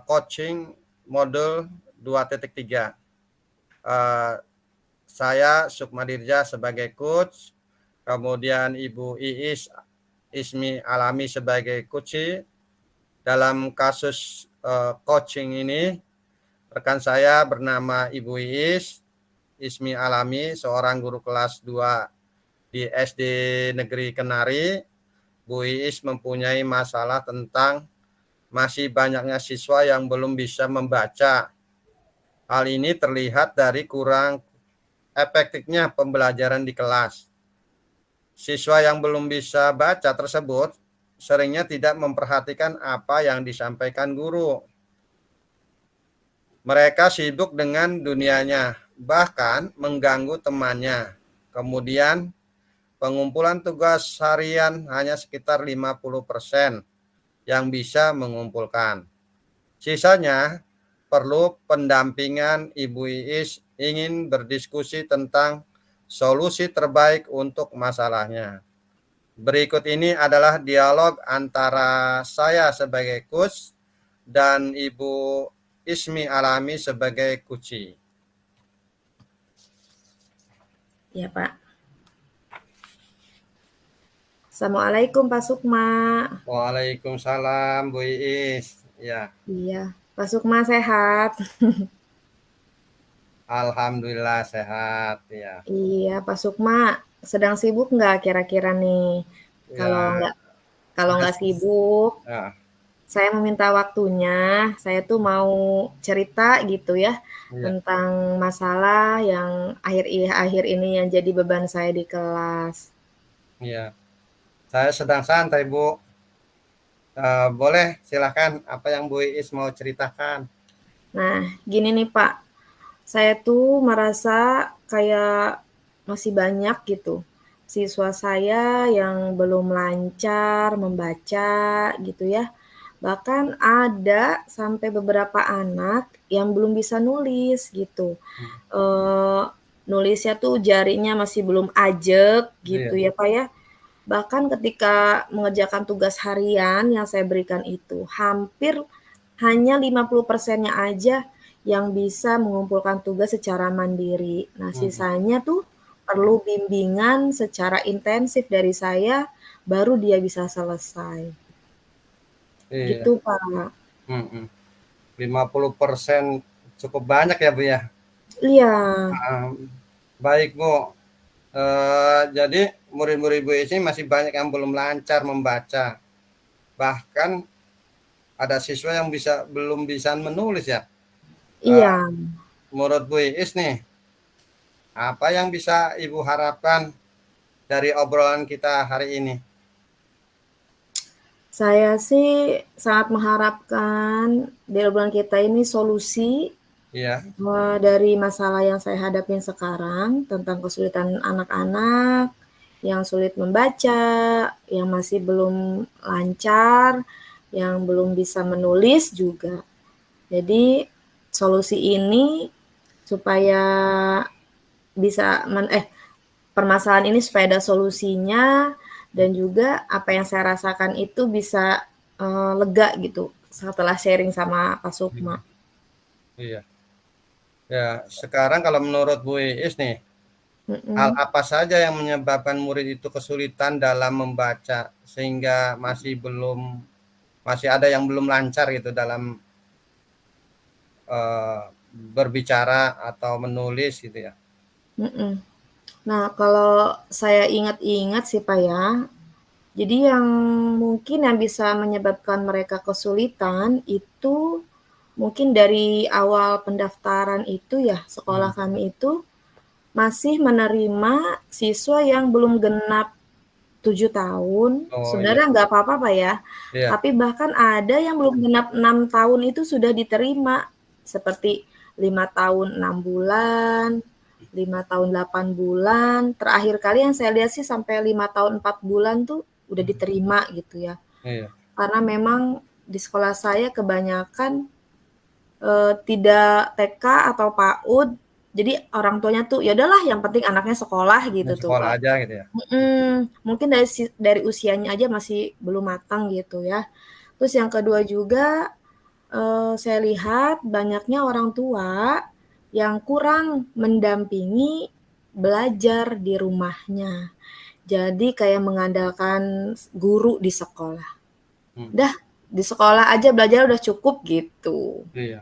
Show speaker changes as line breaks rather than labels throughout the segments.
coaching modul 2.3. Saya Sukmadirja sebagai coach, kemudian Ibu Iis Ismi Alami sebagai coach. Dalam kasus coaching ini, rekan saya bernama Ibu Iis Ismi Alami, seorang guru kelas 2 di SD Negeri Kenari. Bu Iis mempunyai masalah tentang masih banyaknya siswa yang belum bisa membaca. Hal ini terlihat dari kurang efektifnya pembelajaran di kelas. Siswa yang belum bisa baca tersebut seringnya tidak memperhatikan apa yang disampaikan guru. Mereka sibuk dengan dunianya, bahkan mengganggu temannya. Kemudian pengumpulan tugas harian hanya sekitar 50% yang bisa mengumpulkan. Sisanya perlu pendampingan. Ibu Iis ingin berdiskusi tentang solusi terbaik untuk masalahnya. Berikut ini adalah dialog antara saya sebagai coach dan Ibu Ismi Alami sebagai coach.
Ya, Pak. Assalamualaikum Pak Sukma.
Waalaikumsalam Bu Iis. Ya.
Iya, Pak Sukma sehat.
Alhamdulillah sehat ya.
Iya, Pak Sukma sedang sibuk nggak kira-kira nih?
Ya.
Kalau nggak sibuk,
Ya.
saya meminta waktunya. Saya tuh mau cerita gitu ya, tentang masalah yang akhir ini yang jadi beban saya di kelas.
Iya. Saya sedang santai, Bu. Boleh, silakan apa yang Bu Iis mau ceritakan.
Nah, gini nih Pak, saya tuh merasa kayak masih banyak gitu siswa saya yang belum lancar membaca gitu ya. Bahkan ada sampai beberapa anak yang belum bisa nulis gitu. Nulisnya tuh jarinya masih belum ajek gitu ya Pak ya. Bahkan ketika mengerjakan tugas harian yang saya berikan itu, hampir hanya 50%-nya aja yang bisa mengumpulkan tugas secara mandiri. Nah, sisanya tuh perlu bimbingan secara intensif dari saya, baru dia bisa selesai.
Iya.
Gitu, Pak.
50% cukup banyak ya, Bu ya?
Iya.
Baik, Bu. Jadi murid-murid Bu Iis ini masih banyak yang belum lancar membaca. Bahkan ada siswa yang belum bisa menulis ya.
Iya.
Menurut Bu Iis nih, apa yang bisa Ibu harapkan dari obrolan kita hari ini?
Saya sih sangat mengharapkan di obrolan kita ini solusi dari masalah yang saya hadapin sekarang tentang kesulitan anak-anak yang sulit membaca, yang masih belum lancar, yang belum bisa menulis juga. Jadi solusi ini supaya bisa permasalahan ini supaya ada solusinya, dan juga apa yang saya rasakan itu bisa lega gitu setelah sharing sama Pak Sukma.
Iya. Ya, sekarang kalau menurut Bu Iis nih, hal apa saja yang menyebabkan murid itu kesulitan dalam membaca sehingga masih ada yang belum lancar gitu dalam berbicara atau menulis gitu ya?
Nah, kalau saya ingat-ingat sih Pak ya, jadi yang mungkin yang bisa menyebabkan mereka kesulitan itu mungkin dari awal pendaftaran itu ya, sekolah kami itu masih menerima siswa yang belum genap 7 tahun. Sebenarnya nggak apa-apa Pak ya, tapi bahkan ada yang belum genap 6 tahun itu sudah diterima, seperti 5 tahun 6 bulan, 5 tahun 8 bulan, terakhir kali yang saya lihat sih sampai 5 tahun 4 bulan tuh udah diterima gitu ya. Karena memang di sekolah saya kebanyakan tidak TK atau PAUD, jadi orang tuanya tuh ya udahlah yang penting anaknya sekolah gitu tuh
Sekolah
Pak.
aja gitu ya?
Mungkin dari usianya aja masih belum matang gitu ya. Terus yang kedua juga saya lihat banyaknya orang tua yang kurang mendampingi belajar di rumahnya. Jadi kayak mengandalkan guru di sekolah. Dah, di sekolah aja belajar udah cukup gitu.
Iya.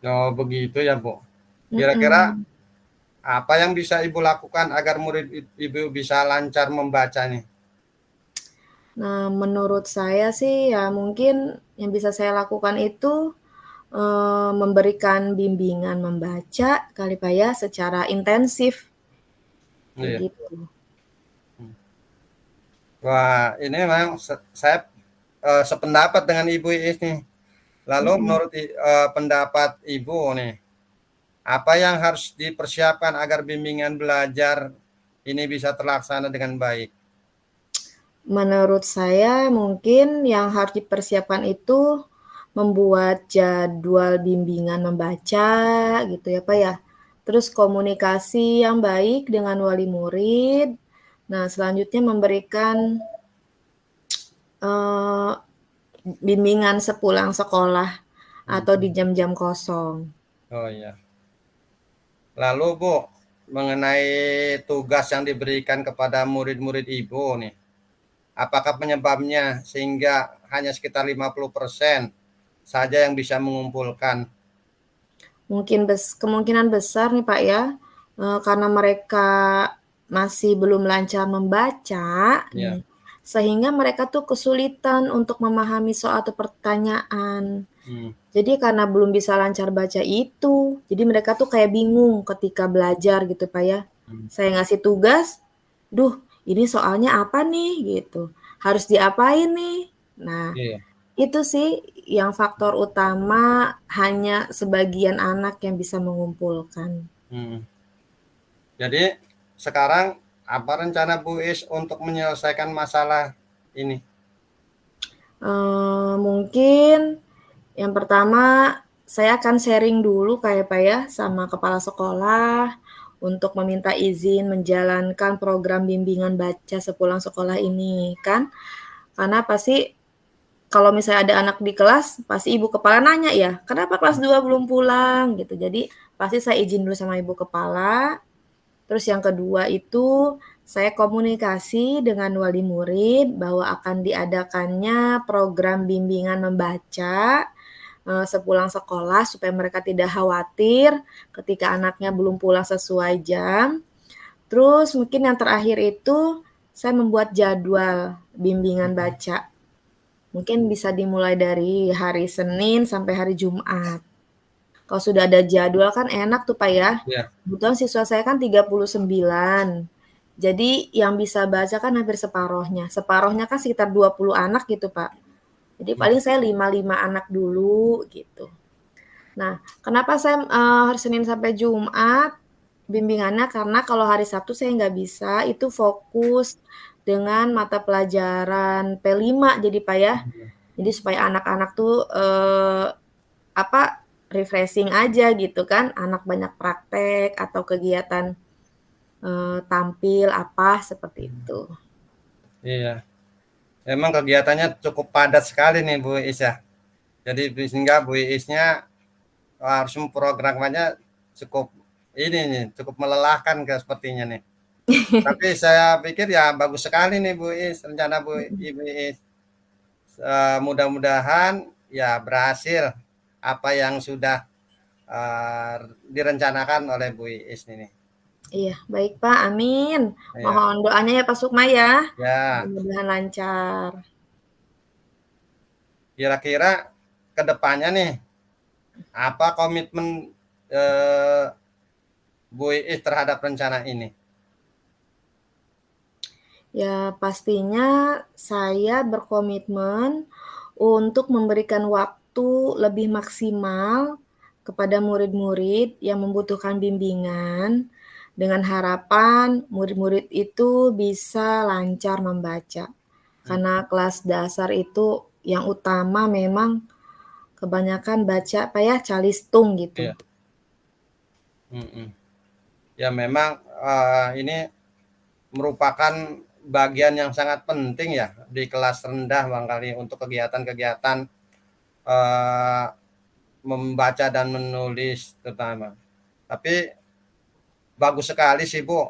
Oh, begitu ya, Bu. Kira-kira
Mhm.
apa yang bisa Ibu lakukan agar murid Ibu bisa lancar membaca nih?
Nah, menurut saya sih ya mungkin yang bisa saya lakukan itu, memberikan bimbingan membaca kali Pak ya, secara intensif,
Iya.
begitu.
Wah, ini memang saya sependapat dengan Ibu Iis nih. Lalu
Mhm.
menurut pendapat Ibu nih, apa yang harus dipersiapkan agar bimbingan belajar ini bisa terlaksana dengan baik?
Menurut saya mungkin yang harus dipersiapkan itu membuat jadwal bimbingan membaca gitu ya, Pak, ya. Terus komunikasi yang baik dengan wali murid. Nah, selanjutnya memberikan, eee, bimbingan sepulang sekolah
Hmm.
atau di jam-jam kosong.
Oh iya. Lalu Bu, mengenai tugas yang diberikan kepada murid-murid Ibu nih, apakah penyebabnya sehingga hanya sekitar 50% saja yang bisa mengumpulkan?
Kemungkinan besar nih, Pak, ya, karena mereka masih belum lancar membaca
Ya.
nih, sehingga mereka tuh kesulitan untuk memahami soal atau pertanyaan.
Hmm.
Jadi karena belum bisa lancar baca itu, jadi mereka tuh kayak bingung ketika belajar gitu, Pak, ya.
Hmm.
Saya ngasih tugas, "Duh, ini soalnya apa nih?" Gitu. "Harus diapain nih?" Nah,
Iya.
itu sih yang faktor utama hanya sebagian anak yang bisa mengumpulkan.
Hmm. Jadi sekarang apa rencana Bu Is untuk menyelesaikan masalah ini?
Mungkin yang pertama saya akan sharing dulu kayak Pak ya sama kepala sekolah untuk meminta izin menjalankan program bimbingan baca sepulang sekolah ini kan. Karena pasti kalau misalnya ada anak di kelas, pasti ibu kepala nanya ya, "Kenapa kelas 2 belum pulang?" Gitu. Jadi pasti saya izin dulu sama ibu kepala. Terus yang kedua itu, saya komunikasi dengan wali murid bahwa akan diadakannya program bimbingan membaca, sepulang sekolah supaya mereka tidak khawatir ketika anaknya belum pulang sesuai jam. Terus mungkin yang terakhir itu, saya membuat jadwal bimbingan baca. Mungkin bisa dimulai dari hari Senin sampai hari Jumat. Kalau sudah ada jadwal kan enak tuh, Pak, ya.
Ya.
Kebetulan siswa saya kan 39. Jadi yang bisa baca kan hampir separohnya. Separohnya kan sekitar 20 anak gitu, Pak. Jadi
Hmm.
paling saya 5 anak dulu gitu. Nah, kenapa saya, hari Senin sampai Jumat bimbingannya, karena kalau hari Sabtu saya nggak bisa, itu fokus dengan mata pelajaran P5 jadi, Pak, ya. Jadi supaya anak-anak tuh, refreshing aja gitu kan, anak banyak praktek atau kegiatan, tampil apa, seperti itu.
Iya. Memang kegiatannya cukup padat sekali nih Bu Is ya. Jadi sehingga Bu Isnya harus memprogramannya cukup ini nih, cukup melelahkan sepertinya nih. Tapi saya pikir ya bagus sekali nih Bu Is, rencana
Mhm.
Ibu Is. Mudah-mudahan ya berhasil apa yang sudah direncanakan oleh Bu Is ini.
Iya, baik Pak, amin.
Ya,
Mohon doanya ya Pak Sukma ya,
ya.
mudah-mudahan lancar.
Kira-kira ke depannya nih, apa komitmen eh, Bu Is terhadap rencana ini?
Ya pastinya saya berkomitmen untuk memberikan waktu lebih maksimal kepada murid-murid yang membutuhkan bimbingan, dengan harapan murid-murid itu bisa lancar membaca.
Hmm.
Karena kelas dasar itu yang utama memang kebanyakan baca apa ya, calistung gitu.
Iya. Mm-mm. Ya memang ini merupakan bagian yang sangat penting ya di kelas rendah barangkali untuk kegiatan-kegiatan eh, membaca dan menulis terutama. Tapi bagus sekali sih Bu.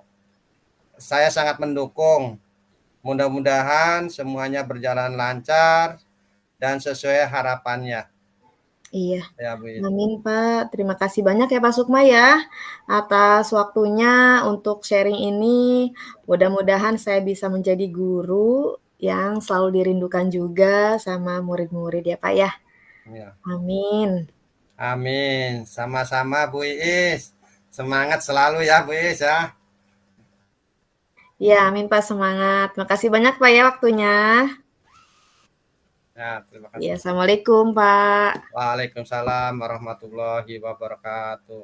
Saya sangat mendukung. Mudah-mudahan semuanya berjalan lancar dan sesuai harapannya.
Iya.
Ya Bu.
Amin Pak. Terima kasih banyak ya Pak Sukma ya atas waktunya untuk sharing ini. Mudah-mudahan saya bisa menjadi guru yang selalu dirindukan juga sama murid-murid ya Pak ya.
Ya.
Amin.
Amin. Sama-sama Bu Iis. Semangat selalu ya Bu Iis ya.
Ya, amin Pak, semangat. Makasih banyak Pak ya waktunya.
Ya, terima
Ya,
kasih.
assalamualaikum Pak.
Waalaikumsalam warahmatullahi wabarakatuh.